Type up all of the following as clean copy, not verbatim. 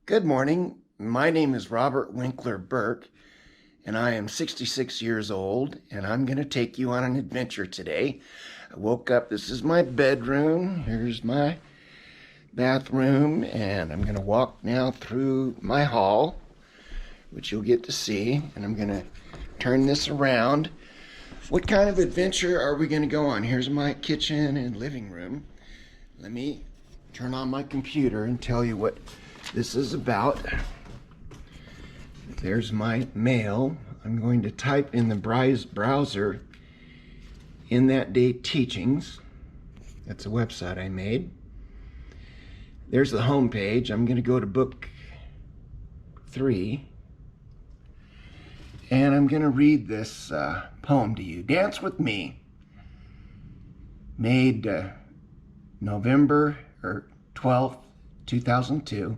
Good morning. My name is Robert Winkler Burke, and I am 66 years old, and I'm going to take you on an adventure today. I woke up, this is my bedroom, here's my bathroom, and I'm going to walk now through my hall, which you'll get to see, and I'm going to turn this around. What kind of adventure are we going to go on? Here's my kitchen and living room. Let me turn on my computer and tell you what this is about. There's my mail. I'm going to type in the browser In That Day Teachings. That's a website I made. There's the home page. I'm going to go to book 3. And I'm going to read this poem to you. Dance With Me. Made November 12th, 2002.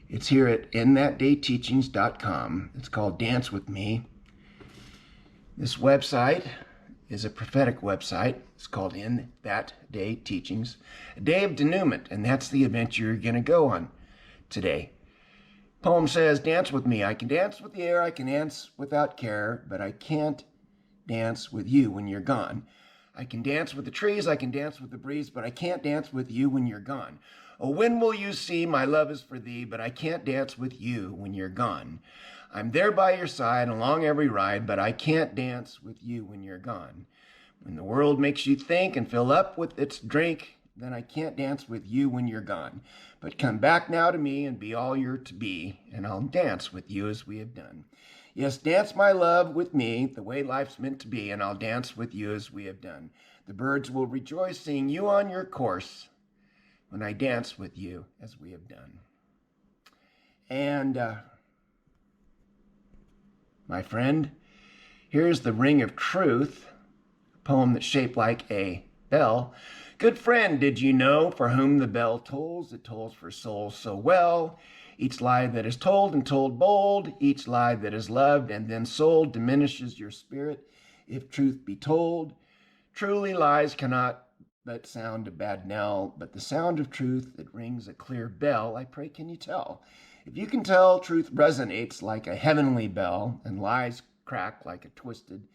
It's here at inthatdayteachings.com. It's called Dance With Me. This website is a prophetic website. It's called In That Day Teachings. A day of denouement, and that's the adventure you're going to go on today. Poem says, dance with me. I can dance with the air, I can dance without care, but I can't dance with you when you're gone. I can dance with the trees, I can dance with the breeze, but I can't dance with you when you're gone. Oh, when will you see my love is for thee, but I can't dance with you when you're gone. I'm there by your side along every ride, but I can't dance with you when you're gone. When the world makes you think and fill up with its drink, then I can't dance with you when you're gone. But come back now to me and be all you're to be, and I'll dance with you as we have done. Yes, dance, my love, with me, the way life's meant to be, and I'll dance with you as we have done. The birds will rejoice seeing you on your course when I dance with you as we have done. And, my friend, here's the ring of truth, a poem that's shaped like a bell. Good friend, did you know, for whom the bell tolls, it tolls for souls so well. Each lie that is told and told bold, each lie that is loved and then sold diminishes your spirit if truth be told. Truly lies cannot but sound a bad knell, but the sound of truth that rings a clear bell, I pray can you tell? If you can tell, truth resonates like a heavenly bell, and lies crack like a twisted,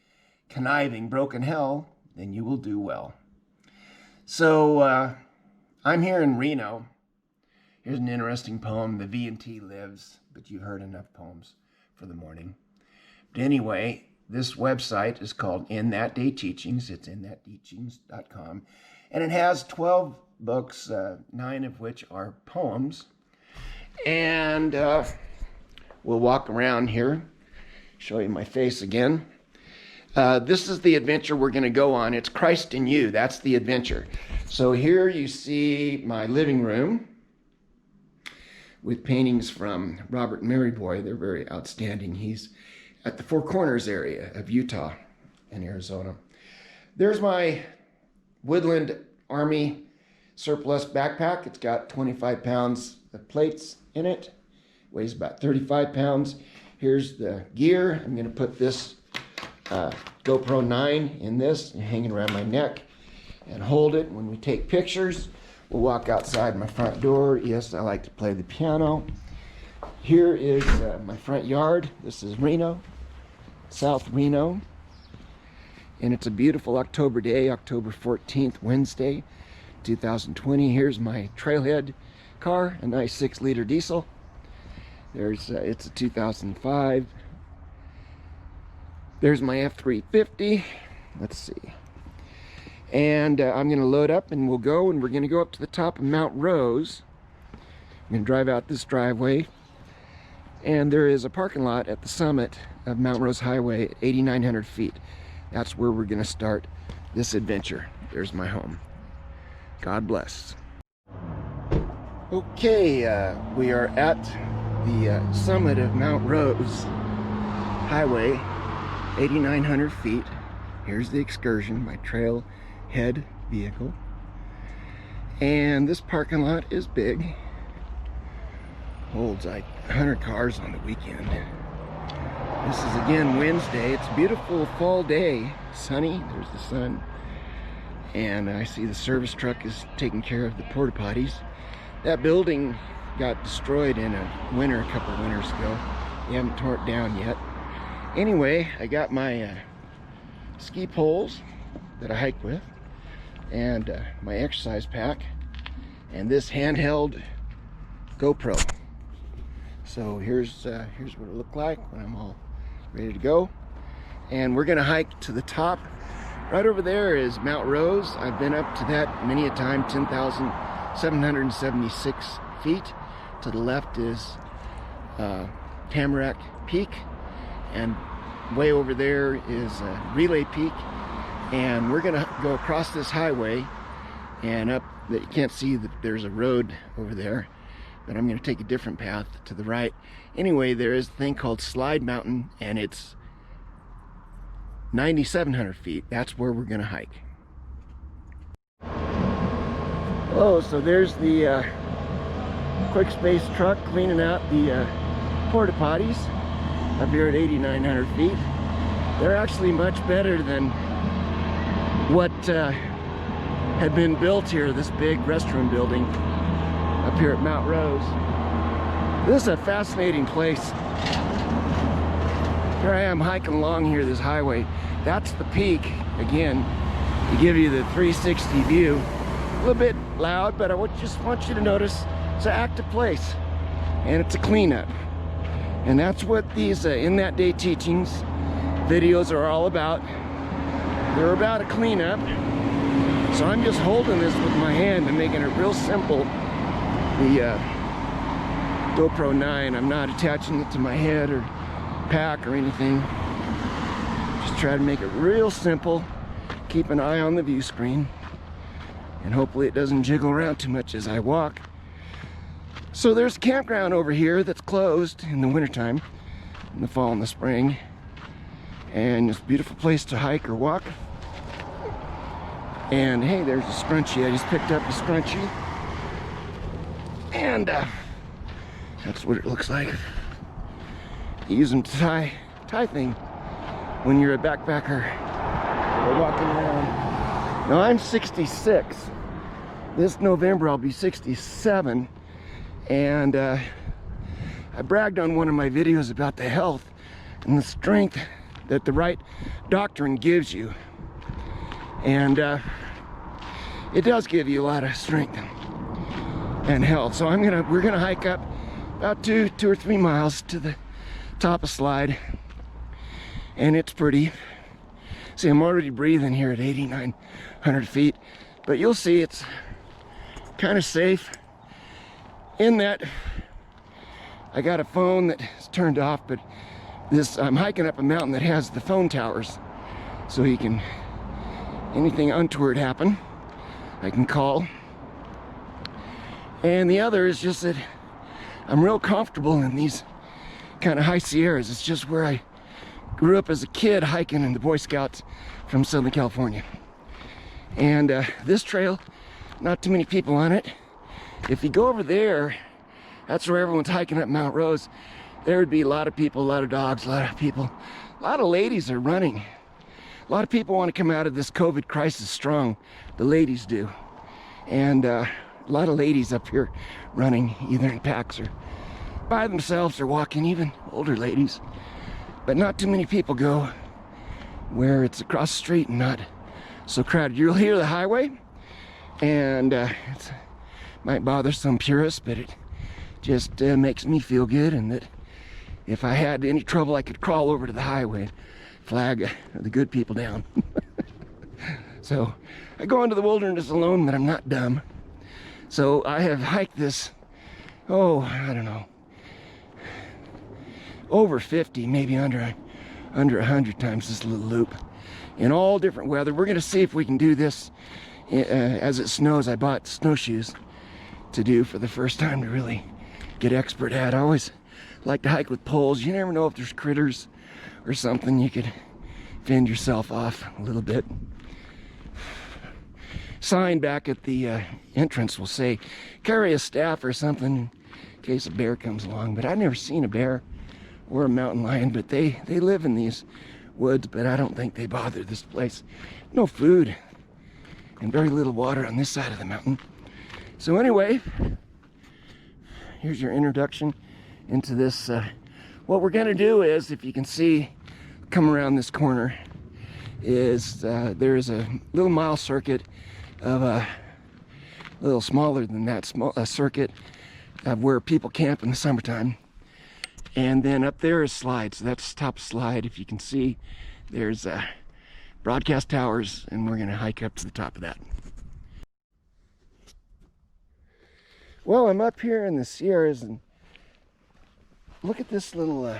conniving, broken hell, then you will do well. So, I'm here in Reno. Here's an interesting poem, The V&T Lives, but you heard enough poems for the morning. But anyway, this website is called In That Day Teachings. It's inthatteachings.com. And it has 12 books, 9 of which are poems. And we'll walk around here, show you my face again. This is the adventure we're going to go on. It's Christ in You. That's the adventure. So here you see my living room with paintings from Robert Maryboy. They're very outstanding. He's at the Four Corners area of Utah and Arizona. There's my Woodland Army surplus backpack. It's got 25 pounds of plates in it. Weighs about 35 pounds. Here's the gear. I'm going to put this GoPro 9 in this and hang it around my neck and hold it when we take pictures. We'll walk outside my front door. Yes, I like to play the piano. Here is my front yard. This is Reno, South Reno. And it's a beautiful October day, October 14th, Wednesday, 2020. Here's my Trailhead car, a nice 6-liter diesel. It's a 2005. There's my F-350. Let's see. And I'm going to load up and we'll go, and we're going to go up to the top of Mount Rose. I'm going to drive out this driveway. And there is a parking lot at the summit of Mount Rose Highway at 8,900 feet. That's where we're going to start this adventure. There's my home. God bless. Okay, we are at the summit of Mount Rose Highway, 8,900 feet. Here's the excursion, my trailhead vehicle. And this parking lot is big. Holds like 100 cars on the weekend. This is again Wednesday. It's a beautiful fall day, sunny. There's the sun. And I see the service truck is taking care of the porta potties. That building got destroyed in a winter a couple winters ago. They haven't torn it down yet. Anyway, I got my ski poles that I hike with, and my exercise pack, and this handheld GoPro. So here's what it looked like when I'm all ready to go. And we're gonna hike to the top. Right over there is Mount Rose. I've been up to that many a time, 10,776 feet. To the left is Tamarack Peak, and way over there is Relay Peak. And we're gonna go across this highway and up. You can't see that there's a road over there, but I'm gonna take a different path to the right. Anyway, there is a thing called Slide Mountain, and it's 9,700 feet. That's where we're gonna hike. Oh, so there's the quick space truck cleaning out the porta potties up here at 8,900 feet. They're actually much better than what had been built here, this big restroom building up here at Mount Rose. This is a fascinating place. Here I am hiking along here, this highway. That's the peak, again, to give you the 360 view. A little bit loud, but I just want you to notice it's an active place, and it's a cleanup. And that's what these In That Day teachings videos are all about. They're about a cleanup. So I'm just holding this with my hand and making it real simple. The GoPro 9, I'm not attaching it to my head or pack or anything. Just try to make it real simple. Keep an eye on the view screen, and hopefully it doesn't jiggle around too much as I walk. So there's a campground over here that's closed in the wintertime, in the fall and the spring. And it's a beautiful place to hike or walk. And hey, there's a scrunchie. I just picked up a scrunchie. And that's what it looks like. You use them to tie thing when you're a backpacker or walking around. Now I'm 66. This November I'll be 67. And I bragged on one of my videos about the health and the strength that the right doctrine gives you. And it does give you a lot of strength and health. So we're gonna hike up about two or 3 miles to the top of Slide, and it's pretty. See, I'm already breathing here at 8,900 feet, but you'll see it's kind of safe in that I got a phone that's turned off, but I'm hiking up a mountain that has the phone towers, so you can, anything untoward happen, I can call. And the other is just that I'm real comfortable in these kind of high Sierras. It's just where I grew up as a kid hiking in the Boy Scouts from Southern California. And this trail, not too many people on it. If you go over there, that's where everyone's hiking up Mount Rose. There would be a lot of people, a lot of dogs, a lot of people. A lot of ladies are running. A lot of people want to come out of this COVID crisis strong. The ladies do. And a lot of ladies up here running, either in packs or by themselves or walking, even older ladies. But not too many people go where it's across the street and not so crowded. You'll hear the highway, and it might bother some purists, but it just makes me feel good, and that if I had any trouble, I could crawl over to the highway and flag the good people down. So I go into the wilderness alone, but I'm not dumb. So I have hiked this, I don't know, over 50, maybe under 100 times this little loop in all different weather. We're gonna see if we can do this as it snows. I bought snowshoes to do for the first time to really get expert at. I always like to hike with poles. You never know if there's critters or something. You could fend yourself off a little bit. Sign back at the entrance will say, carry a staff or something in case a bear comes along. But I've never seen a bear or a mountain lion, but they live in these woods, but I don't think they bother this place. No food and very little water on this side of the mountain. So anyway, here's your introduction into this. What we're gonna do is, if you can see, come around this corner, is there's a little mile circuit of a little smaller than that circuit of where people camp in the summertime. And then up there is slides. So that's the top slide. If you can see, there's broadcast towers, and we're gonna hike up to the top of that. Well, I'm up here in the Sierras, and look at this little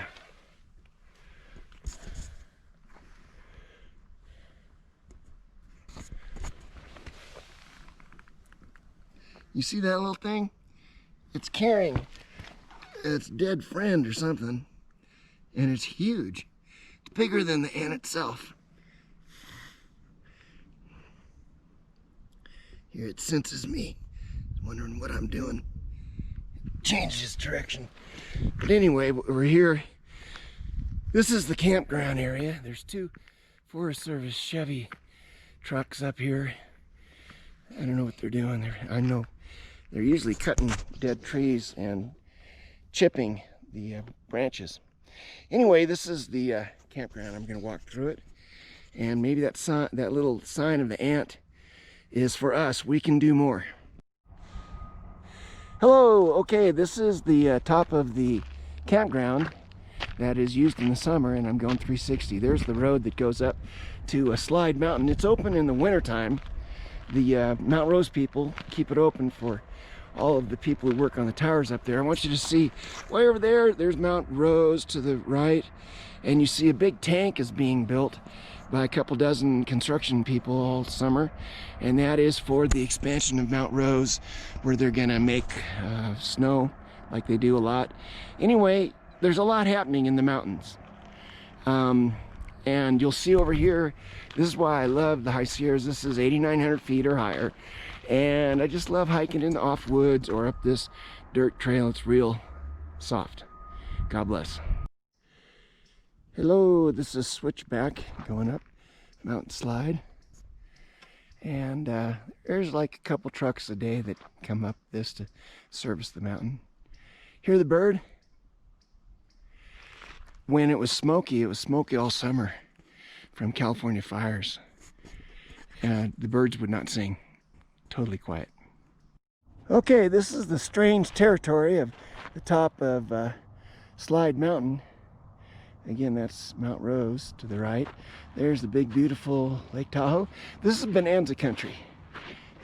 you see that little thing? It's carrying its dead friend or something, and it's huge. It's bigger than the ant itself. Here it senses me. It's wondering what I'm doing. Changes direction. But anyway, we're here. This is the campground area. There's 2 Forest Service Chevy trucks up here. I don't know what they're doing. I know they're usually cutting dead trees and chipping the branches. Anyway, this is the campground. I'm going to walk through it, and maybe that little sign of the ant is for us. We can do more. Hello. Okay, this is the top of the campground that is used in the summer, and I'm going 360. There's the road that goes up to a Slide Mountain. It's open in the wintertime. The Mount Rose people keep it open for all of the people who work on the towers up there. I want you to see way over there, there's Mount Rose to the right, and you see a big tank is being built by a couple dozen construction people all summer, and that is for the expansion of Mount Rose, where they're gonna make snow like they do a lot. Anyway, there's a lot happening in the mountains, and you'll see over here, this is why I love the High Sierras. This is 8,900 feet or higher. And I just love hiking in the off woods or up this dirt trail. It's real soft. God bless. Hello, this is Switchback going up Mountain Slide. And there's like a couple trucks a day that come up this to service the mountain. Hear the bird? When it was smoky all summer from California fires. And the birds would not sing. Totally quiet. Okay, this is the strange territory of the top of Slide Mountain. Again, that's Mount Rose to the right. There's the big, beautiful Lake Tahoe. This is bonanza country,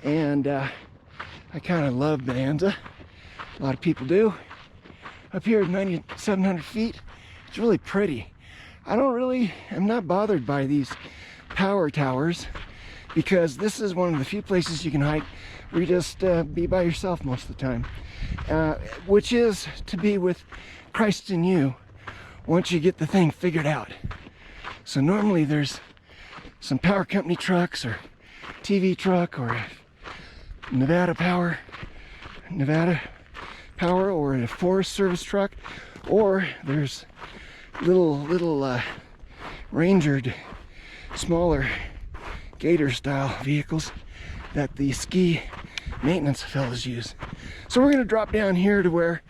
and I kind of love bonanza. A lot of people do. Up here at 9,700 feet, it's really pretty. I'm not bothered by these power towers, because this is one of the few places you can hike where you just be by yourself most of the time, which is to be with Christ in you once you get the thing figured out. So normally there's some power company trucks or TV truck or Nevada Power or a Forest Service truck, or there's little rangered, smaller gator style vehicles that the ski maintenance fellas use. So we're going to drop down here to where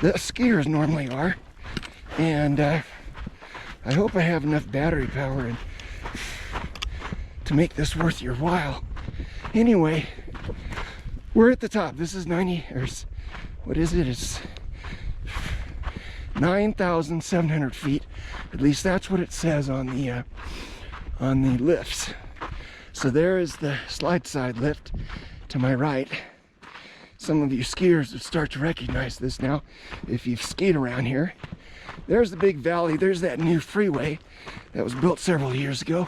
the skiers normally are, and I hope I have enough battery power to make this worth your while. Anyway, we're at the top. This is 90, or what is it? It's 9,700 feet. At least that's what it says on the lifts. So there is the slide side lift to my right. Some of you skiers would start to recognize this now if you've skied around here. There's the big valley. There's that new freeway that was built several years ago.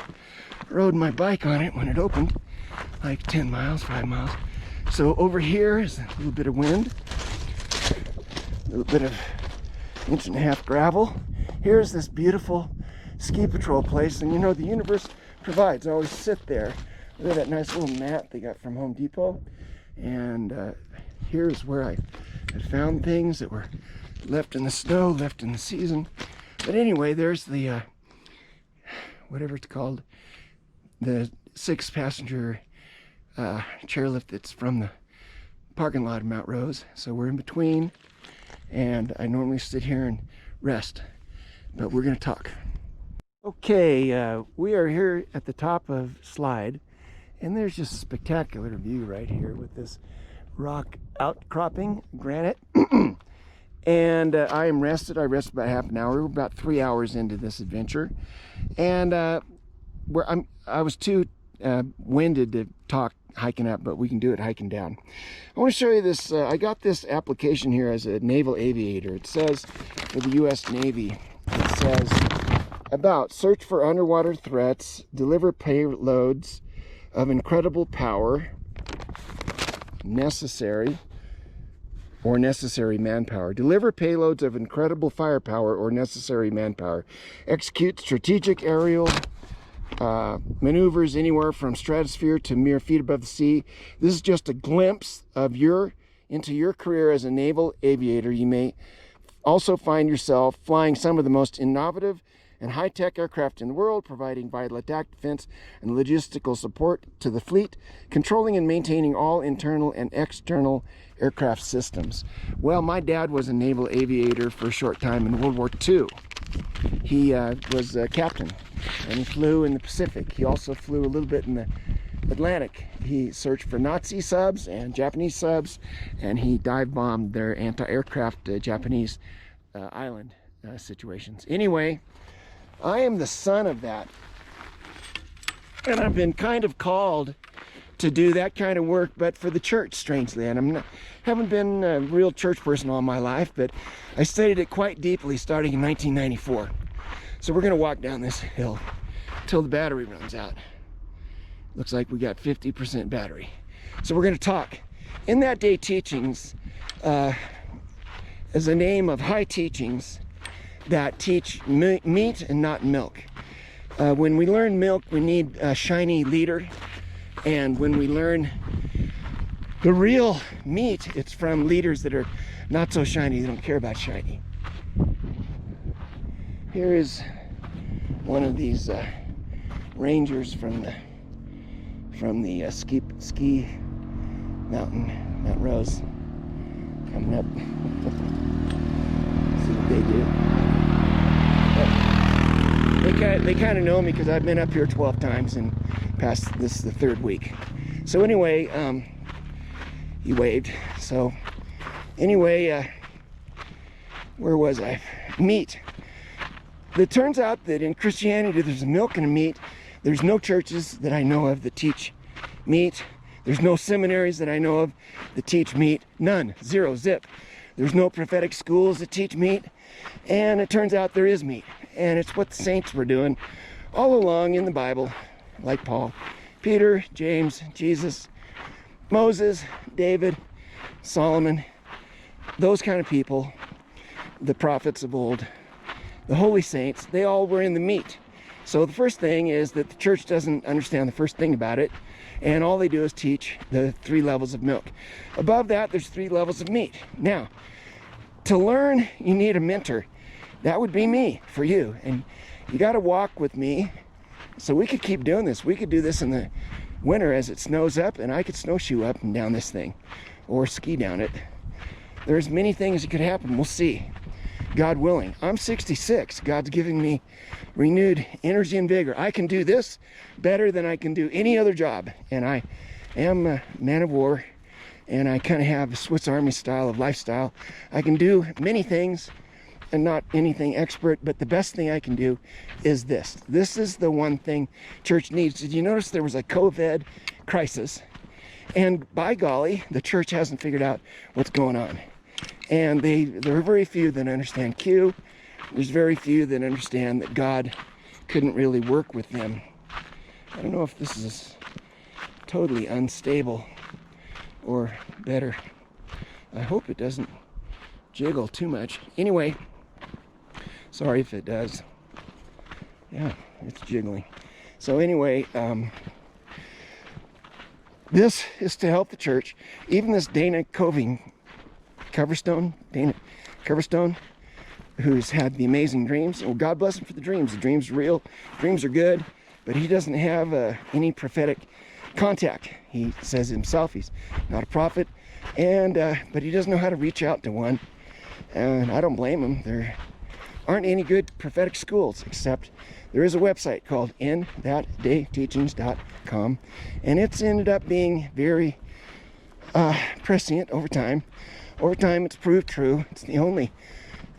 I rode my bike on it when it opened, like 10 miles, 5 miles. So over here is a little bit of wind, a little bit of 1.5 inch gravel. Here's this beautiful ski patrol place, and you know, the universe provides. I always sit there. Look at that nice little mat they got from Home Depot. And here's where I had found things that were left in the snow, left in the season. But anyway, there's the whatever it's called, the 6-passenger chairlift that's from the parking lot of Mount Rose. So we're in between, and I normally sit here and rest, but we're going to talk. Okay, we are here at the top of Slide, and there's just a spectacular view right here with this rock outcropping granite. And I am rested. I rested about half an hour. We're about 3 hours into this adventure, and I was too winded to talk hiking up, but we can do it hiking down. I want to show you this. I got this application here as a naval aviator. It says for the U.S. Navy, it says about search for underwater threats, deliver payloads of incredible power, necessary manpower. Deliver payloads of incredible firepower or necessary manpower. Execute strategic aerial maneuvers anywhere from stratosphere to mere feet above the sea. This is just a glimpse of into your career as a naval aviator. You may also find yourself flying some of the most innovative and high-tech aircraft in the world, providing vital attack, defense, and logistical support to the fleet, controlling and maintaining all internal and external aircraft systems. Well, my dad was a naval aviator for a short time in World War II. He was a captain, and he flew in the Pacific. He also flew a little bit in the Atlantic. He searched for Nazi subs and Japanese subs, and he dive bombed their anti-aircraft Japanese island situations. Anyway, I am the son of that, and I've been kind of called to do that kind of work, but for the church, strangely. And haven't been a real church person all my life, but I studied it quite deeply starting in 1994. So we're going to walk down this hill till the battery runs out. Looks like we got 50% battery. So we're going to talk. In that day teachings, as a name of high teachings that teach meat and not milk. When we learn milk, we need a shiny leader. And when we learn the real meat, it's from leaders that are not so shiny. They don't care about shiny. Here is one of these rangers from the ski mountain, Mount Rose, coming up. See what they do. They kind of know me because I've been up here 12 times and past this is the third week. So anyway, he waved. So anyway, where was I? Meat. It turns out that in Christianity there's a milk and a meat. There's no churches that I know of that teach meat. There's no seminaries that I know of that teach meat. None. Zero. Zip. There's no prophetic schools that teach meat. And it turns out there is meat. And it's what the saints were doing all along in the Bible, like Paul, Peter, James, Jesus, Moses, David, Solomon, those kind of people, the prophets of old, the holy saints, they all were in the meat. So the first thing is that the church doesn't understand the first thing about it, and all they do is teach the 3 levels of milk. Above that, there's 3 levels of meat. Now, to learn, you need a mentor. That would be me for you, and you got to walk with me so we could keep doing this. We could do this in the winter as it snows up, and I could snowshoe up and down this thing or ski down it. There's many things that could happen. We'll see, God willing. I'm 66. God's giving me renewed energy and vigor. I can do this better than I can do any other job, and I am a man of war, and I kind of have a Swiss Army style of lifestyle. I can do many things and not anything expert, but the best thing I can do is this. This is the one thing church needs. Did you notice there was a COVID crisis? And by golly, the church hasn't figured out what's going on. And there are very few that understand Q. There's very few that understand that God couldn't really work with them. I don't know if this is totally unstable or better. I hope it doesn't jiggle too much. Anyway, sorry if it does. Yeah, it's jiggling. So anyway, this is to help the church. Even this Dana Coverstone, who's had the amazing dreams. Well, God bless him for the dreams. The dreams are real. Dreams are good, but he doesn't have any prophetic contact. He says himself he's not a prophet, and but he doesn't know how to reach out to one. And I don't blame them. There aren't any good prophetic schools, except there is a website called inthatdayteachings.com, and it's ended up being very prescient over time. Over time, it's proved true. It's the only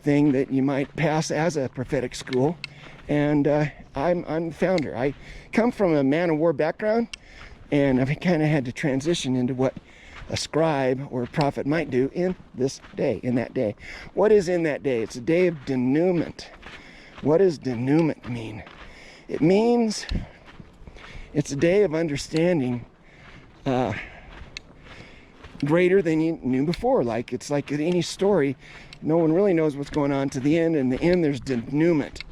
thing that you might pass as a prophetic school, and I'm the founder. I come from a man of war background, and I've kind of had to transition into what a scribe or a prophet might do in this day, in that day. What is in that day? It's a day of denouement. What does denouement mean? It means it's a day of understanding greater than you knew before. Like, it's like any story, no one really knows what's going on to the end, and the end there's denouement.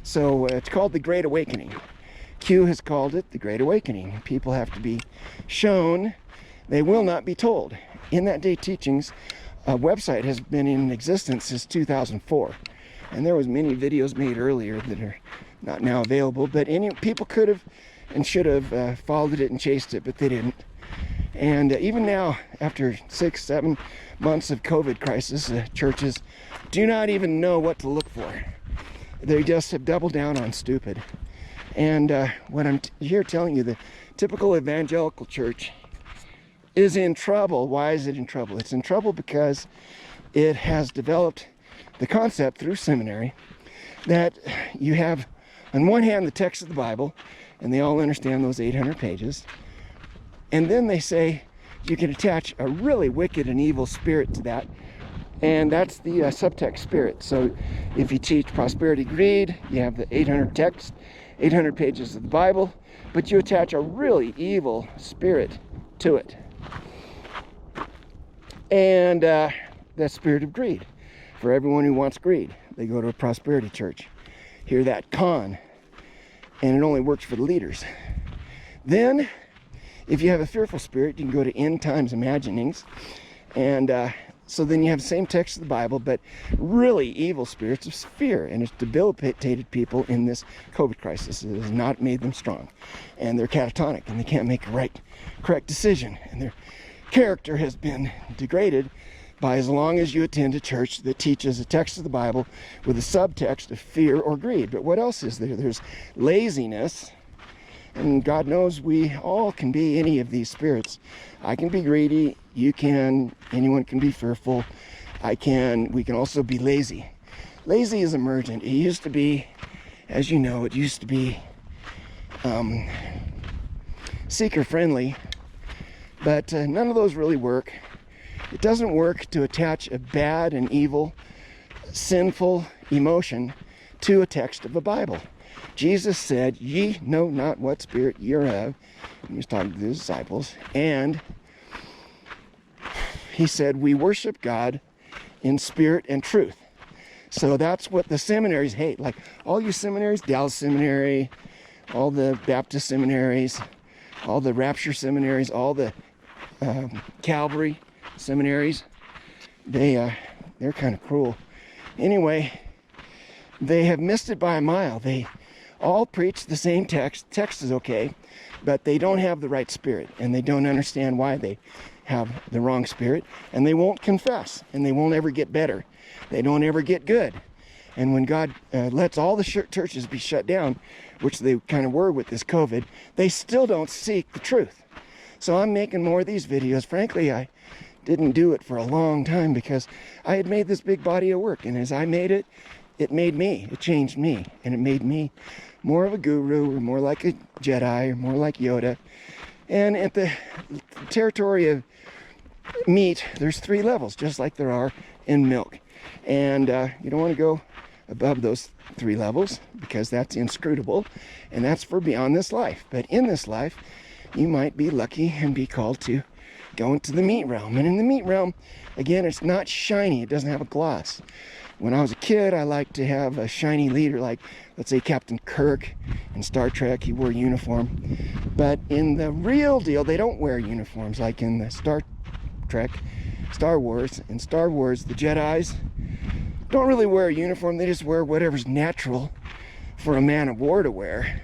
So it's called the Great Awakening. Q has called it the Great Awakening. People have to be shown, they will not be told. In That Day Teachings website has been in existence since 2004, and there was many videos made earlier that are not now available, but people could have and should have followed it and chased it, but they didn't. And even now, after 6-7 months of COVID crisis, churches do not even know what to look for. They just have doubled down on stupid. And what I'm here telling you, the typical evangelical church is in trouble. Why is it in trouble? It's in trouble because it has developed the concept through seminary that you have, on one hand, the text of the Bible, and they all understand those 800 pages. And then they say you can attach a really wicked and evil spirit to that, and that's the subtext spirit. So if you teach prosperity, greed, you have the 800 text, 800 pages of the Bible, but you attach a really evil spirit to it. And that spirit of greed. For everyone who wants greed, they go to a prosperity church. Hear that? Con. And it only works for the leaders. Then, if you have a fearful spirit, you can go to End Times Imaginings. And so then you have the same text of the Bible, but really evil spirits of fear. And it's debilitated people in this COVID crisis. It has not made them strong. And they're catatonic, and they can't make a correct decision. And their character has been degraded by as long as you attend a church that teaches a text of the Bible with a subtext of fear or greed. But what else is there? There's laziness. And God knows we all can be any of these spirits. I can be greedy, you can, anyone can be fearful. We can also be lazy. Lazy is emergent. It used to be, as you know, it used to be seeker friendly, but none of those really work. It doesn't work to attach a bad and evil, sinful emotion to a text of the Bible. Jesus said, ye know not what spirit you're of. He was talking to the disciples. And he said, we worship God in spirit and truth. So that's what the seminaries hate. Like all you seminaries, Dallas Seminary, all the Baptist seminaries, all the Rapture seminaries, all the Calvary seminaries, they're kind of cruel. Anyway, they have missed it by a mile. They all preach the same text. Text is okay, but they don't have the right spirit, and they don't understand why they have the wrong spirit, and they won't confess, and they won't ever get better. They don't ever get good. And when God lets all the churches be shut down, which they kind of were with this COVID, they still don't seek the truth. So I'm making more of these videos. Frankly, I didn't do it for a long time because I had made this big body of work, and as I made it, it made me, it changed me, and it made me more of a guru, or more like a Jedi, or more like Yoda. And at the territory of meat, there's 3 levels, just like there are in milk. And you don't want to go above those 3 levels, because that's inscrutable, and that's for beyond this life. But in this life, you might be lucky and be called to go into the meat realm. And in the meat realm, again, it's not shiny, it doesn't have a gloss. When I was a kid, I liked to have a shiny leader, like, let's say, Captain Kirk in Star Trek. He wore a uniform. But in the real deal, they don't wear uniforms, like in the Star Wars. In Star Wars, the Jedis don't really wear a uniform. They just wear whatever's natural for a man of war to wear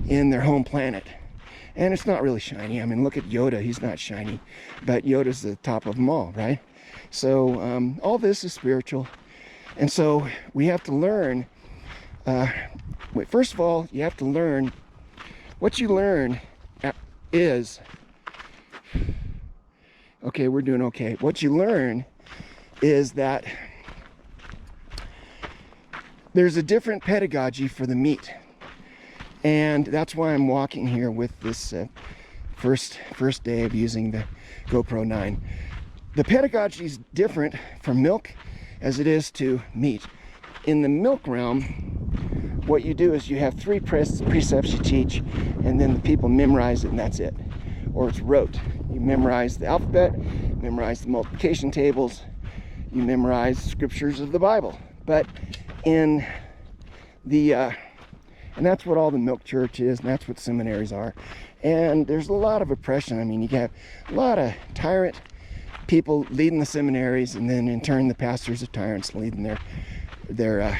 in their home planet. And it's not really shiny. I mean, look at Yoda. He's not shiny. But Yoda's the top of them all, right? So all this is spiritual. And so we have to learn, first of all, you have to learn, what you learn is, okay, we're doing okay. What you learn is that there's a different pedagogy for the meat. And that's why I'm walking here with this first day of using the GoPro 9. The pedagogy is different from milk as it is to meat. In the milk realm, what you do is you have 3 precepts you teach, and then the people memorize it, and that's it. Or it's rote. You memorize the alphabet, memorize the multiplication tables, you memorize scriptures of the Bible. But in the, and that's what all the milk church is, and that's what seminaries are. And there's a lot of oppression. I mean, you have a lot of tyrant people leading the seminaries, and then in turn the pastors are tyrants leading their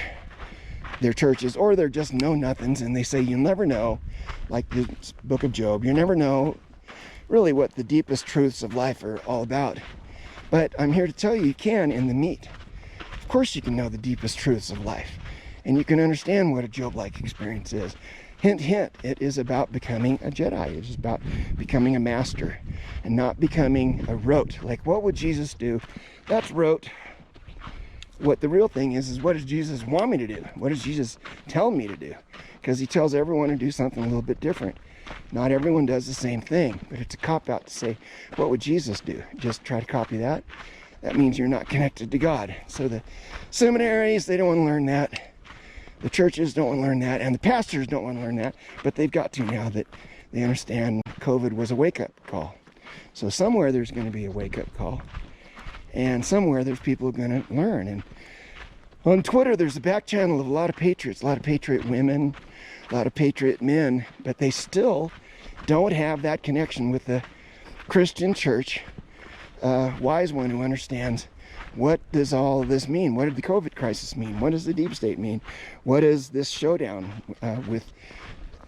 churches, or they're just know-nothings, and they say you'll never know, like the book of Job, you never know really what the deepest truths of life are all about. But I'm here to tell you, you can in the meat. Of course you can know the deepest truths of life, and you can understand what a Job-like experience is. Hint, hint, it is about becoming a Jedi. It is about becoming a master and not becoming a rote. Like, what would Jesus do? That's rote. What the real thing is what does Jesus want me to do? What does Jesus tell me to do? Because he tells everyone to do something a little bit different. Not everyone does the same thing, but it's a cop-out to say, what would Jesus do? Just try to copy that? That means you're not connected to God. So the seminaries, they don't want to learn that. The churches don't want to learn that, and the pastors don't want to learn that, but they've got to now that they understand COVID was a wake-up call. So somewhere there's going to be a wake-up call, and somewhere there's people who are going to learn. And on Twitter, there's a back channel of a lot of patriots, a lot of patriot women, a lot of patriot men, but they still don't have that connection with the Christian church, wise one who understands what does all of this mean? What did the COVID crisis mean? What does the deep state mean? What does this showdown with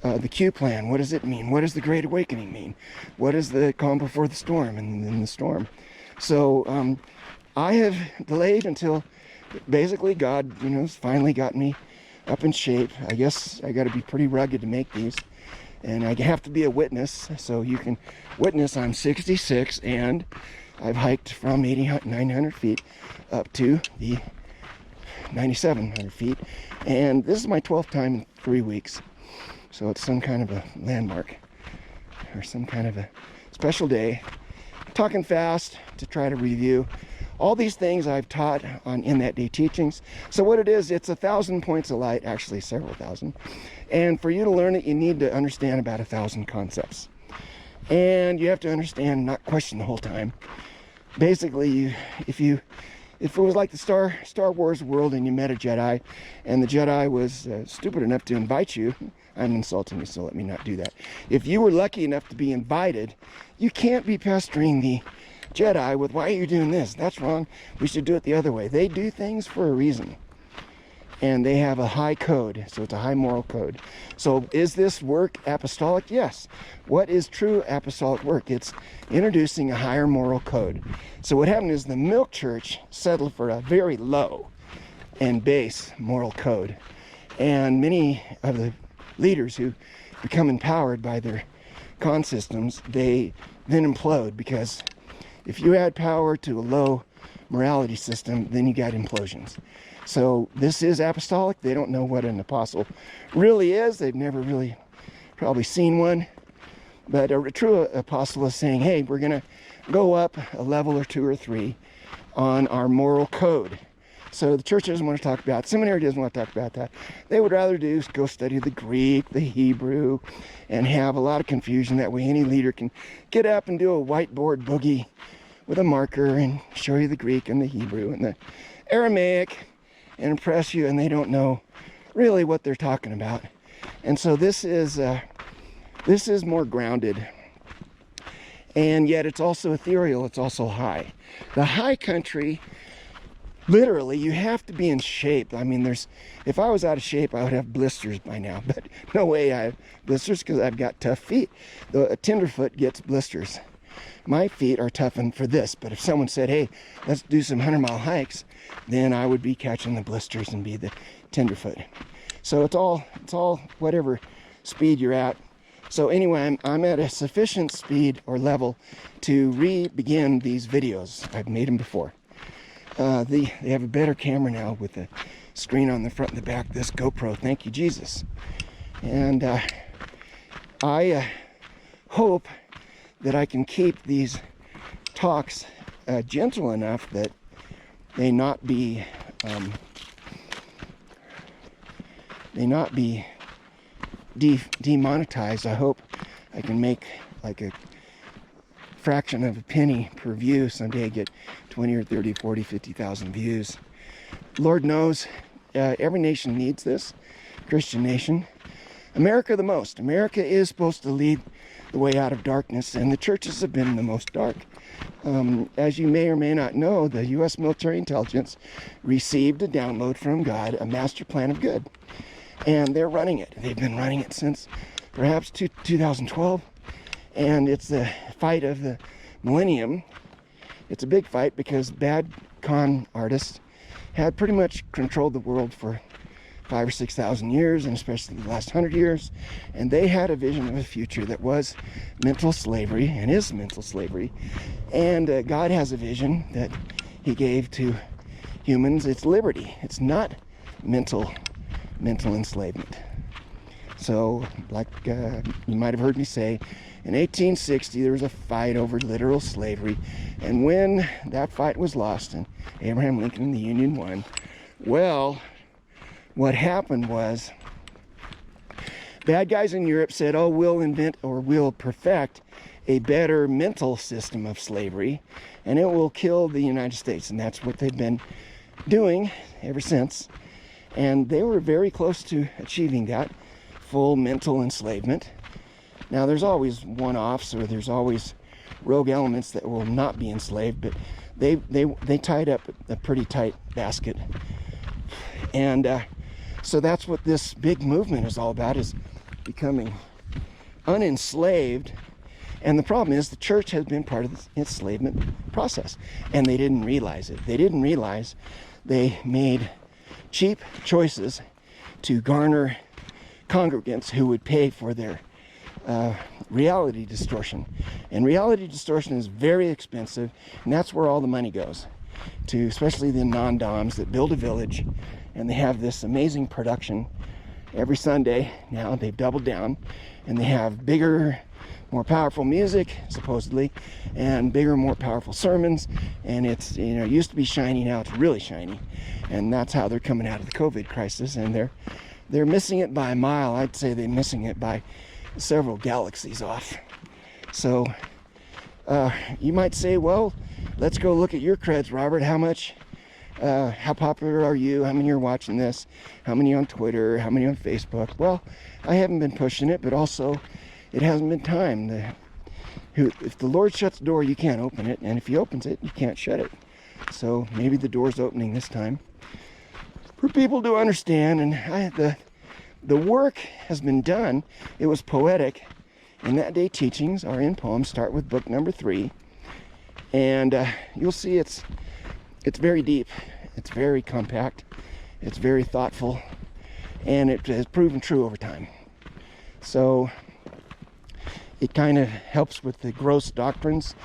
the Q plan? What does it mean? What does the Great Awakening mean? What is the calm before the storm and then the storm? So I have delayed until basically God, finally got me up in shape. I guess I got to be pretty rugged to make these. And I have to be a witness. So you can witness I'm 66 and I've hiked from 900 feet up to the 9,700 feet. And this is my 12th time in 3 weeks. So it's some kind of a landmark or some kind of a special day. Talking fast to try to review all these things I've taught in that day teachings. So what it is, it's 1,000 points of light, actually several thousand. And for you to learn it, you need to understand about 1,000 concepts. And you have to understand, not question the whole time. Basically, if it was like the Star Wars world and you met a Jedi, and the Jedi was stupid enough to invite you, I'm insulting you, so let me not do that. If you were lucky enough to be invited, you can't be pestering the Jedi with, why are you doing this? That's wrong. We should do it the other way. They do things for a reason. And they have a high code, so it's a high moral code. So is this work apostolic? Yes. What is true apostolic work? It's introducing a higher moral code. So what happened is the milk church settled for a very low and base moral code. And many of the leaders who become empowered by their con systems, they then implode, because if you add power to a low morality system, then you got implosions. So this is apostolic. They don't know what an apostle really is. They've never really probably seen one. But a true apostle is saying, hey, we're going to go up a level or 2 or 3 on our moral code. So the church doesn't want to talk about it. Seminary doesn't want to talk about that. They would rather go study the Greek, the Hebrew, and have a lot of confusion. That way any leader can get up and do a whiteboard boogie with a marker and show you the Greek and the Hebrew and the Aramaic and impress you, and they don't know really what they're talking about. And so this is more grounded, and yet it's also ethereal. It's also high. The high country, literally, you have to be in shape. I mean, if I was out of shape, I would have blisters by now, but no way I have blisters, because I've got tough feet. A tenderfoot gets blisters. My feet are toughened for this, but if someone said, hey, let's do some 100-mile hikes, then I would be catching the blisters and be the tenderfoot. So it's all whatever speed you're at. So anyway, I'm at a sufficient speed or level to re-begin these videos. I've made them before. They have a better camera now with a screen on the front and the back. This GoPro, thank you, Jesus. And I hope that I can keep these talks gentle enough that they not be demonetized. I hope I can make like a fraction of a penny per view someday, get 20 or 30, 40, 50,000 views. Lord knows every nation needs this, Christian nation. America the most. America is supposed to lead the way out of darkness, and the churches have been the most dark. As you may or may not know, the U.S. military intelligence received a download from God, a master plan of good. And they're running it. They've been running it since perhaps 2012. And it's the fight of the millennium. It's a big fight because bad con artists had pretty much controlled the world for 5,000 or 6,000 years, and especially the last 100 years. And they had a vision of a future that was mental slavery and is mental slavery. And God has a vision that he gave to humans. It's liberty. It's not mental enslavement. So, like you might have heard me say, in 1860 there was a fight over literal slavery, and when that fight was lost and Abraham Lincoln and the Union won, well, what happened was bad guys in Europe said, oh, we'll invent or we'll perfect a better mental system of slavery, and it will kill the United States. And that's what they've been doing ever since. And they were very close to achieving that full mental enslavement. Now, there's always one-offs, or there's always rogue elements that will not be enslaved, but they tied up a pretty tight basket. And so that's what this big movement is all about, is becoming unenslaved. And the problem is the church has been part of the enslavement process, and they didn't realize it. They didn't realize they made cheap choices to garner congregants who would pay for their reality distortion. And reality distortion is very expensive, and that's where all the money goes to, especially the non-doms that build a village, and they have this amazing production every Sunday. Now they've doubled down, and they have bigger, more powerful music, supposedly, and bigger, more powerful sermons. And it's, you know, it used to be shiny, now it's really shiny. And that's how they're coming out of the COVID crisis. And they're missing it by a mile. I'd say they're missing it by several galaxies off. So you might say, well, let's go look at your creds, Robert. How popular are you? How many are watching this? How many on Twitter? How many on Facebook? Well, I haven't been pushing it, but also it hasn't been time. If the Lord shuts the door, you can't open it. And if he opens it, you can't shut it. So maybe the door's opening this time for people to understand. And the work has been done. It was poetic. And that day teachings are in poems. Start with book number 3. And you'll see it's very deep. It's very compact. It's very thoughtful. And it has proven true over time. So it kind of helps with the gross doctrines.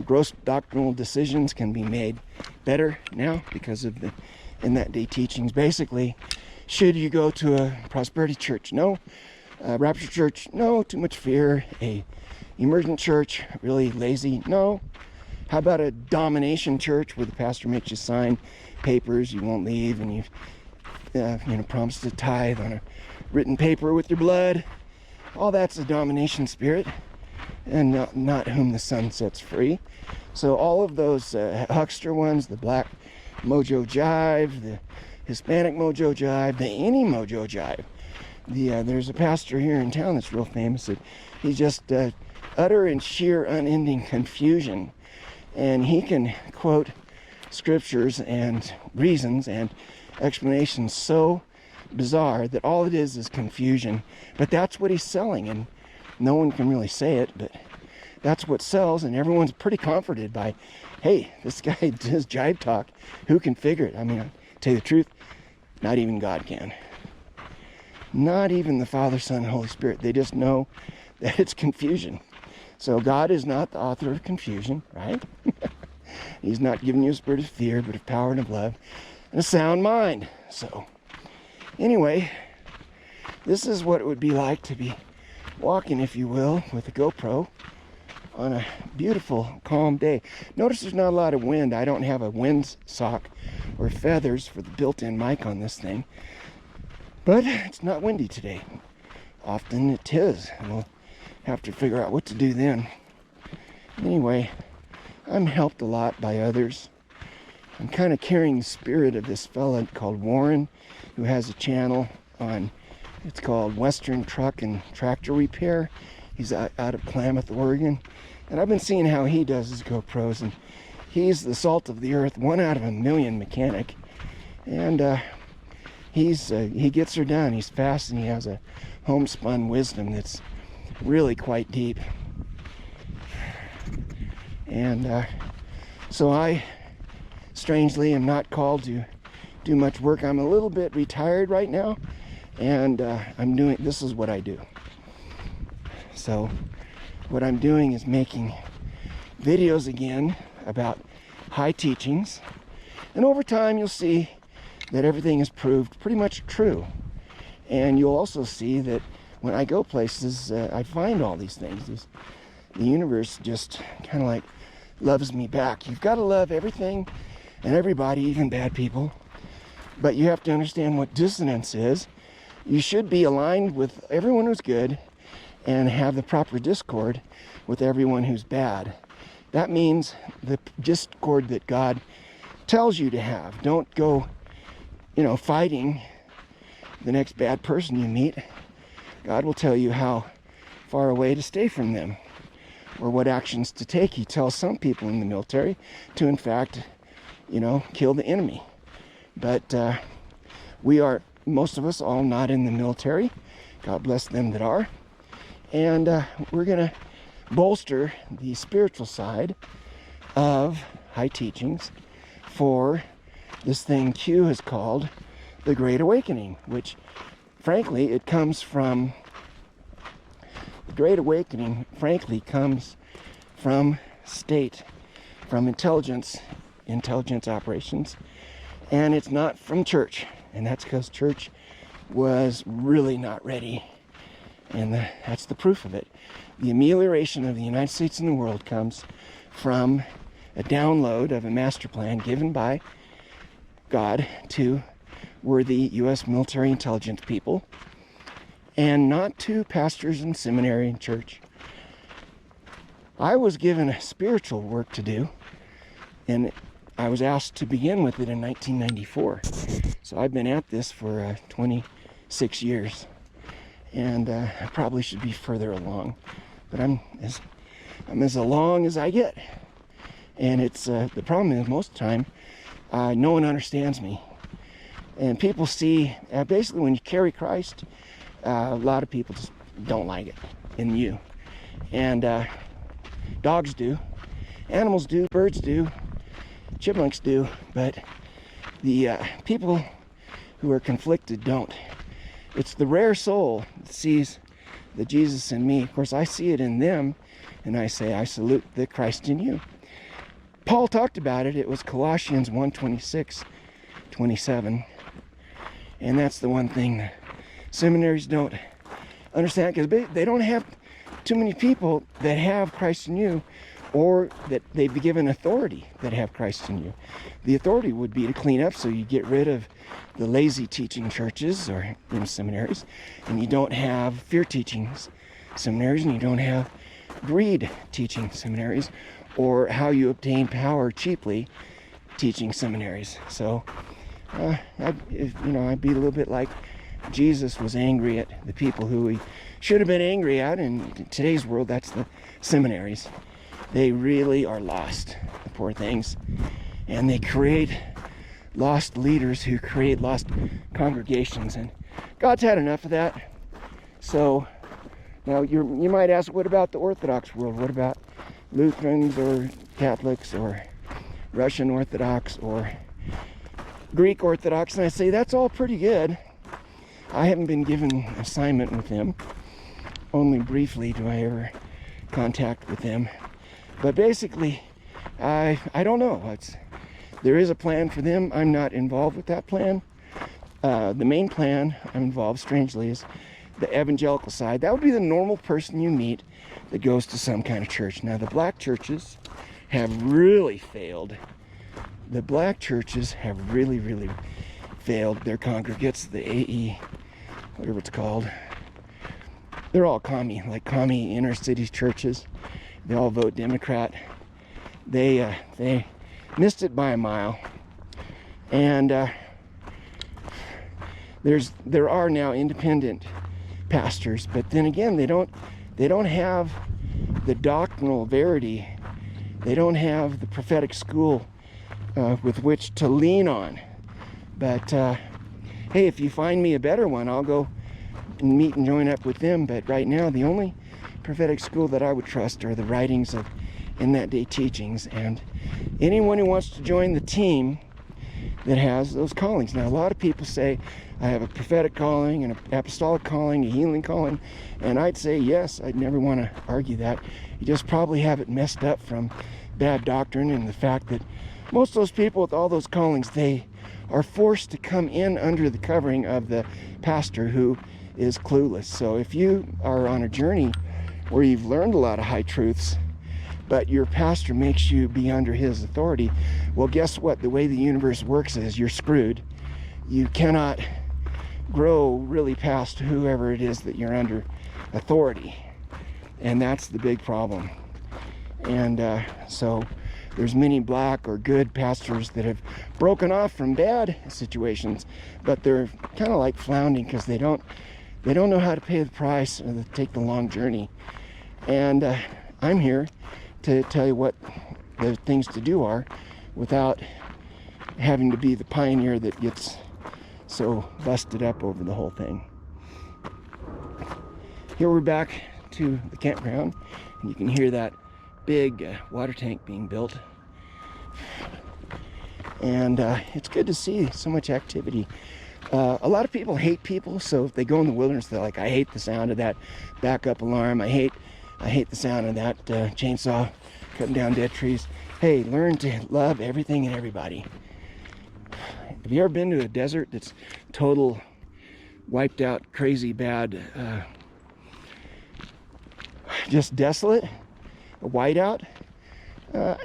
Gross doctrinal decisions can be made better now because of the in that day teachings. Basically, should you go to a prosperity church? No. Rapture church? No. Too much fear. A emergent church? Really lazy? No. How about a domination church where the pastor makes you sign papers you won't leave, and you promise to tithe on a written paper with your blood? All that's a domination spirit, and not whom the Son sets free. So all of those huckster ones, the black mojo jive, the Hispanic mojo jive, the any mojo jive. There's a pastor here in town that's real famous. That he's just utter and sheer unending confusion. And he can quote scriptures and reasons and explanations so bizarre that all it is confusion. But that's what he's selling, and no one can really say it, but that's what sells, and everyone's pretty comforted by, hey, this guy does jive talk. Who can figure it? I mean, I'll tell you the truth, not even God can. Not even the Father, Son, and Holy Spirit. They just know that it's confusion. So God is not the author of confusion, right? He's not giving you a spirit of fear, but of power and of love and a sound mind. So anyway, this is what it would be like to be walking, if you will, with a GoPro on a beautiful, calm day. Notice there's not a lot of wind. I don't have a wind sock or feathers for the built-in mic on this thing. But it's not windy today. Often it is. We'll have to figure out what to do then. Anyway, I'm helped a lot by others. I'm kind of carrying the spirit of this fella called Warren, who has a channel on, it's called Western Truck and Tractor Repair. He's out of Klamath, Oregon. And I've been seeing how he does his GoPros, and he's the salt of the earth, 1 out of 1,000,000 mechanic. And he gets her done. He's fast, and he has a homespun wisdom that's really quite deep. And so I, strangely, am not called to do much work. I'm a little bit retired right now, and this is what I do. So what I'm doing is making videos again about high teachings, and over time you'll see that everything is proved pretty much true. And you'll also see that when I go places, I find all these things. The universe just kind of like loves me back. You've got to love everything and everybody, even bad people. But you have to understand what dissonance is. You should be aligned with everyone who's good and have the proper discord with everyone who's bad. That means the discord that God tells you to have. Don't go, fighting the next bad person you meet. God will tell you how far away to stay from them or what actions to take. He tells some people in the military to, in fact, kill the enemy. But we are, most of us, all not in the military. God bless them that are. And we're going to bolster the spiritual side of high teachings for this thing Q has called the Great Awakening, which, frankly, the Great Awakening, frankly, comes from state, from intelligence operations, and it's not from church. And that's because church was really not ready. And that's the proof of it. The amelioration of the United States and the world comes from a download of a master plan given by God to worthy U.S. military intelligence people, and not to pastors and seminary and church. I was given a spiritual work to do, and I was asked to begin with it in 1994. So I've been at this for 26 years, and I probably should be further along, but I'm as along as I get. And it's the problem is most of the time no one understands me. And people see, basically when you carry Christ, a lot of people just don't like it in you. And dogs do, animals do, birds do, chipmunks do, but the people who are conflicted don't. It's the rare soul that sees the Jesus in me. Of course, I see it in them, and I say, I salute the Christ in you. Paul talked about it. It was Colossians 1:26-27. And that's the one thing that seminaries don't understand, because they don't have too many people that have Christ in you, or that they've been given authority that have Christ in you. The authority would be to clean up, so you get rid of the lazy teaching churches or seminaries, and you don't have fear teaching seminaries, and you don't have greed teaching seminaries, or how you obtain power cheaply teaching seminaries. So I'd be a little bit like Jesus was angry at the people who he should have been angry at. In today's world, that's the seminaries. They really are lost, the poor things. And they create lost leaders who create lost congregations. And God's had enough of that. So now you might ask, what about the Orthodox world? What about Lutherans or Catholics or Russian Orthodox or Greek Orthodox, and I say that's all pretty good. I haven't been given an assignment with them. Only briefly do I ever contact with them. But basically, I don't know. There is a plan for them. I'm not involved with that plan. The main plan I'm involved, strangely, is the evangelical side. That would be the normal person you meet that goes to some kind of church. Now, the black churches have really failed. The black churches have really, really failed their congregates, the AE, whatever it's called. They're all commie inner city churches. They all vote Democrat. They missed it by a mile. And there are now independent pastors, but then again, they don't have the doctrinal verity. They don't have the prophetic school with which to lean on. But hey, if you find me a better one, I'll go and meet and join up with them. But right now, the only prophetic school that I would trust are the writings of In That Day teachings, and anyone who wants to join the team that has those callings. Now, a lot of people say, I have a prophetic calling, an apostolic calling, a healing calling, and I'd say yes. I'd never want to argue that. You just probably have it messed up from bad doctrine and the fact that most of those people with all those callings, they are forced to come in under the covering of the pastor who is clueless. So if you are on a journey where you've learned a lot of high truths, but your pastor makes you be under his authority, well, guess what? The way the universe works is you're screwed. You cannot grow really past whoever it is that you're under authority. And that's the big problem. And so there's many black or good pastors that have broken off from bad situations, but they're kind of like floundering because they don't know how to pay the price or to take the long journey. And I'm here to tell you what the things to do are without having to be the pioneer that gets so busted up over the whole thing. Here we're back to the campground, and you can hear that big water tank being built. And it's good to see so much activity. A lot of people hate people, so if they go in the wilderness, they're like, I hate the sound of that backup alarm. I hate the sound of that chainsaw cutting down dead trees. Hey, learn to love everything and everybody. Have you ever been to a desert that's total wiped out, crazy, bad, just desolate, a whiteout?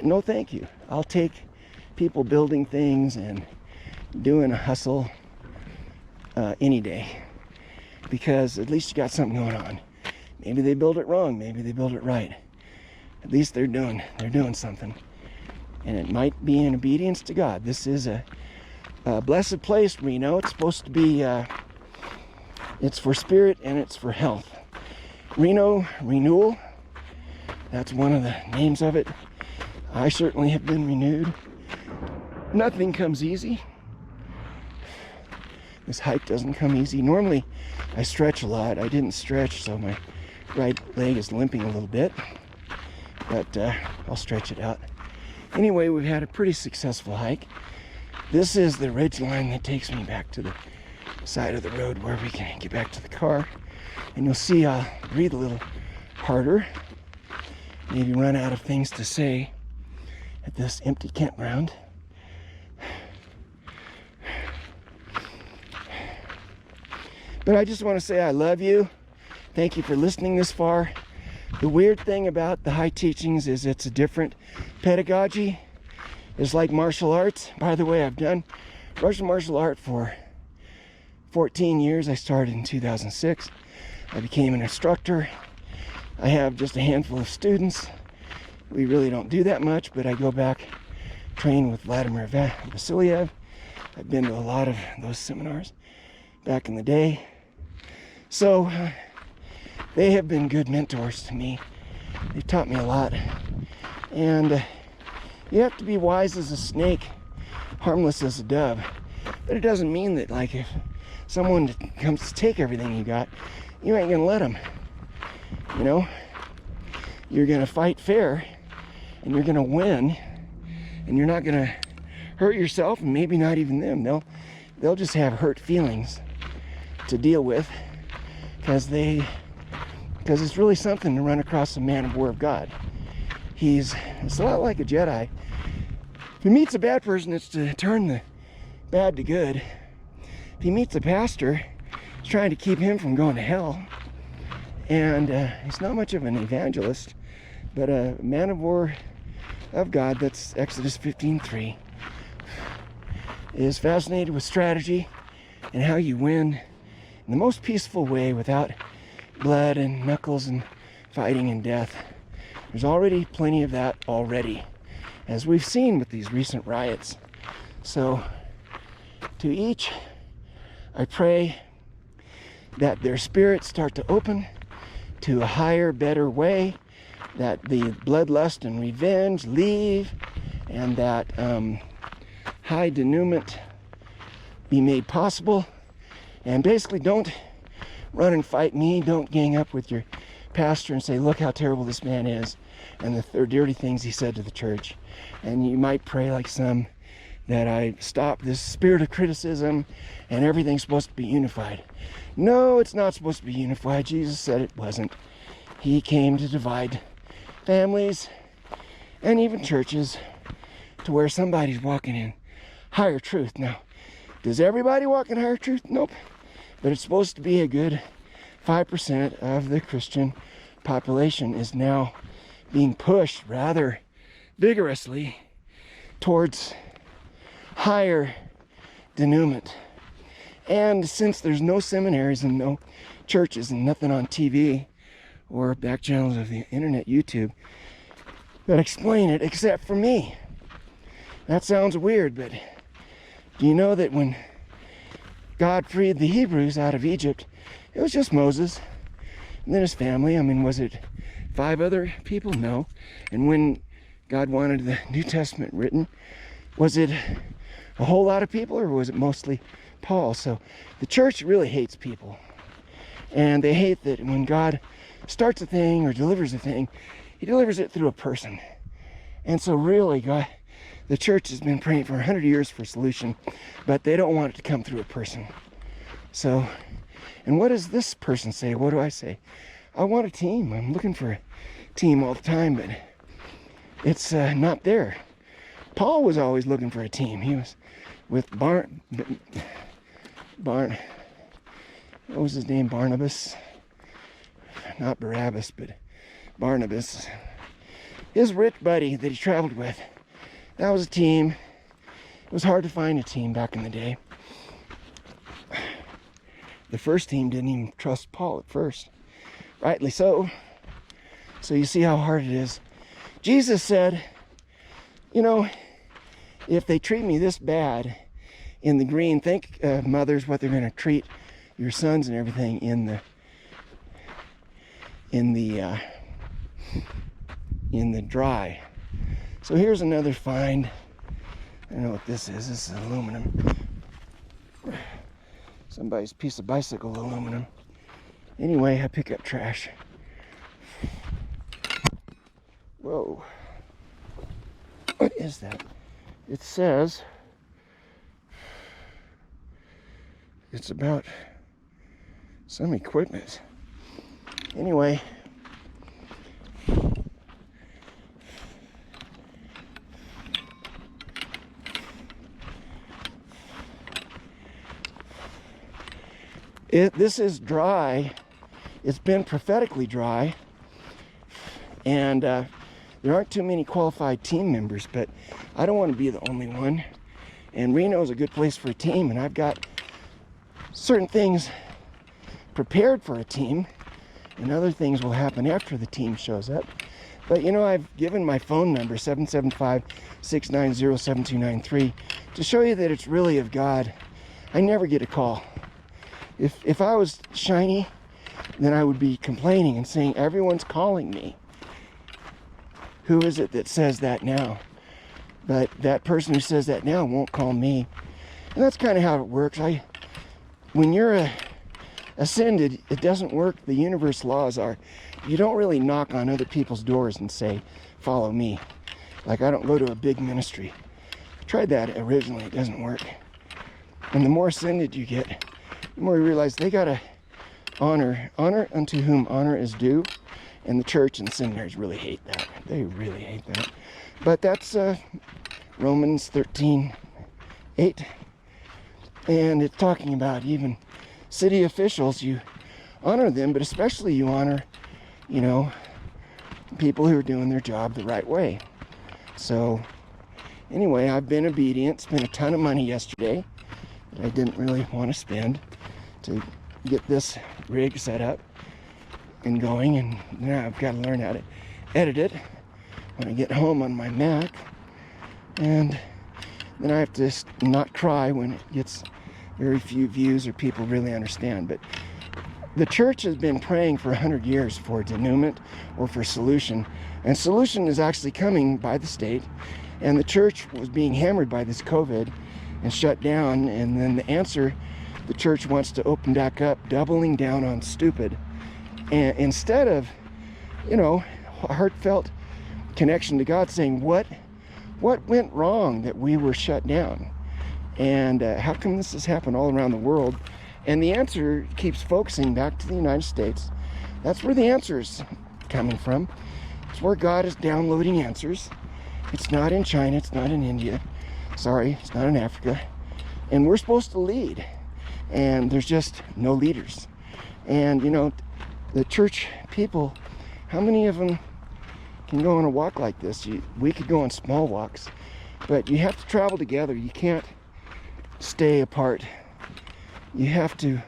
No thank you. I'll take people building things and doing a hustle any day, because at least you got something going on. Maybe they build it wrong, maybe they build it right. At least they're doing something, and it might be in obedience to God. This is a blessed place, Reno. It's supposed to be it's for spirit and it's for health. Reno Renewal, that's one of the names of it. I certainly have been renewed. Nothing comes easy. This hike doesn't come easy. Normally I stretch a lot. I didn't stretch, so my right leg is limping a little bit, but I'll stretch it out. Anyway, we've had a pretty successful hike. This is the ridge line that takes me back to the side of the road where we can get back to the car. And you'll see I'll breathe a little harder, maybe run out of things to say at this empty campground. But I just want to say I love you. Thank you for listening this far. The weird thing about the high teachings is it's a different pedagogy. It's like martial arts. By the way, I've done Russian martial art for 14 years. I started in 2006. I became an instructor. I have just a handful of students. We really don't do that much, but I go back, train with Vladimir Vasiliev. I've been to a lot of those seminars back in the day. So they have been good mentors to me. They've taught me a lot. And you have to be wise as a snake, harmless as a dove. But it doesn't mean that, like, if someone comes to take everything you got, you ain't gonna let them. You know, you're gonna fight fair, and you're going to win, and you're not going to hurt yourself, and maybe not even them. They'll just have hurt feelings to deal with, because it's really something to run across the man of war of God. It's a lot like a Jedi. If he meets a bad person, it's to turn the bad to good. If he meets a pastor, he's trying to keep him from going to hell. And he's not much of an evangelist, but a man of war of God. That's Exodus 15:3. Is fascinated with strategy and how you win in the most peaceful way without blood and knuckles and fighting and death. There's already plenty of that already, as we've seen with these recent riots. So to each, I pray that their spirits start to open to a higher, better way, that the bloodlust and revenge leave, and that high denouement be made possible. And basically, don't run and fight me. Don't gang up with your pastor and say, look how terrible this man is, and the dirty things he said to the church. And you might pray like some, that I stop this spirit of criticism and everything's supposed to be unified. No, it's not supposed to be unified. Jesus said it wasn't. He came to divide families and even churches to where somebody's walking in higher truth. Now, does everybody walk in higher truth? Nope. But it's supposed to be a good 5% of the Christian population is now being pushed rather vigorously towards higher denouement. And since there's no seminaries and no churches and nothing on TV or back channels of the internet, YouTube, that explain it except for me. That sounds weird, but do you know that when God freed the Hebrews out of Egypt, it was just Moses and then his family? I mean, was it 5 other people? No. And when God wanted the New Testament written, was it a whole lot of people, or was it mostly Paul? So the church really hates people, and they hate that when God starts a thing or delivers a thing, he delivers it through a person. And so really, God, the church has been praying for 100 years for a solution, but they don't want it to come through a person. So, and what does this person say? What do I say? I want a team. I'm looking for a team all the time, but it's not there. Paul was always looking for a team. He was with Barn, what was his name? Barnabas. Not Barabbas, but Barnabas. His rich buddy that he traveled with. That was a team. It was hard to find a team back in the day. The first team didn't even trust Paul at first. Rightly so. So you see how hard it is. Jesus said, you know, if they treat me this bad in the green, think, mothers, what they're going to treat your sons and everything in the dry. So here's another find. I don't know what this is. This is aluminum. Somebody's piece of bicycle aluminum. Anyway, I pick up trash. Whoa. What is that? It says it's about some equipment. Anyway, this is dry. It's been prophetically dry, and there aren't too many qualified team members, but I don't want to be the only one. And Reno is a good place for a team, and I've got certain things prepared for a team, and other things will happen after the team shows up. But you know, I've given my phone number, 775-690-7293, to show you that it's really of God. I never get a call. If I was shiny, then I would be complaining and saying, everyone's calling me. Who is it that says that now? But that person who says that now won't call me. And that's kind of how it works. When you're ascended, it doesn't work. The universe laws are, you don't really knock on other people's doors and say, follow me. Like, I don't go to a big ministry. I tried that originally, it doesn't work. And the more ascended you get, the more you realize they gotta honor unto whom honor is due. And the church and the seminaries really hate that. They really hate that. But that's Romans 13:8. And it's talking about even city officials. You honor them, but especially you honor, you know, people who are doing their job the right way. So anyway, I've been obedient. Spent a ton of money yesterday that I didn't really want to spend to get this rig set up and going, and now I've got to learn how to edit it when I get home on my Mac, and then I have to not cry when it gets very few views or people really understand. But the church has been praying for 100 years for denouement or for solution, and solution is actually coming by the state, and the church was being hammered by this COVID and shut down, and then the answer, the church wants to open back up, doubling down on stupid. And instead of, you know, a heartfelt connection to God, saying what went wrong that we were shut down, and how come this has happened all around the world? And the answer keeps focusing back to the United States. That's where the answer is coming from. It's where God is downloading answers. It's not in China, it's not in India, sorry, it's not in Africa. And we're supposed to lead, and there's just no leaders. And you know, the church people, how many of them can go on a walk like this? We could go on small walks, but you have to travel together. You can't stay apart. You have to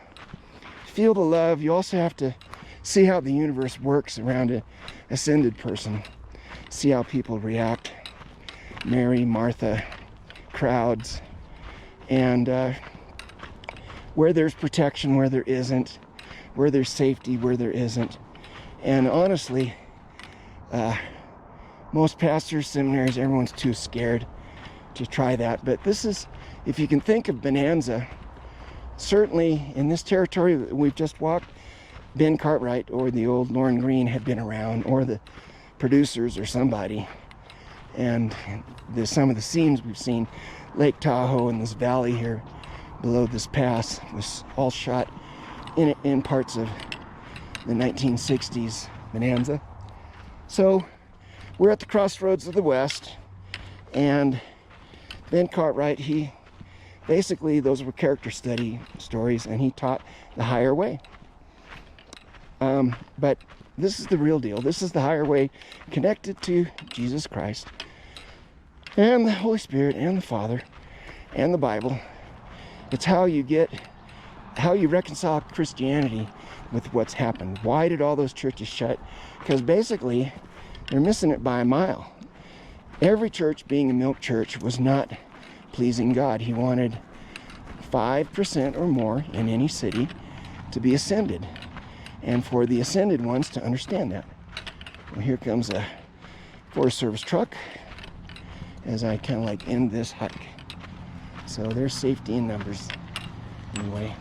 feel the love. You also have to see how the universe works around an ascended person. See how people react. Mary, Martha, crowds, and where there's protection, where there isn't, where there's safety, where there isn't. And honestly, most pastors, seminaries, everyone's too scared to try that. But this is, if you can think of Bonanza, certainly in this territory that we've just walked, Ben Cartwright or the old Lauren Green had been around, or the producers or somebody. And some of the scenes we've seen, Lake Tahoe and this valley here below this pass, was all shot in parts of the 1960s Bonanza. So we're at the crossroads of the West, and Ben Cartwright, he basically, those were character study stories, and he taught the higher way. But this is the real deal. This is the higher way, connected to Jesus Christ and the Holy Spirit and the Father and the Bible. It's how you reconcile Christianity with what's happened. Why did all those churches shut? Because basically they're missing it by a mile. Every church, being a milk church, was not pleasing God. He wanted 5% or more in any city to be ascended, and for the ascended ones to understand that. Well, here comes a Forest Service truck as I kind of like end this hike. So there's safety in numbers anyway.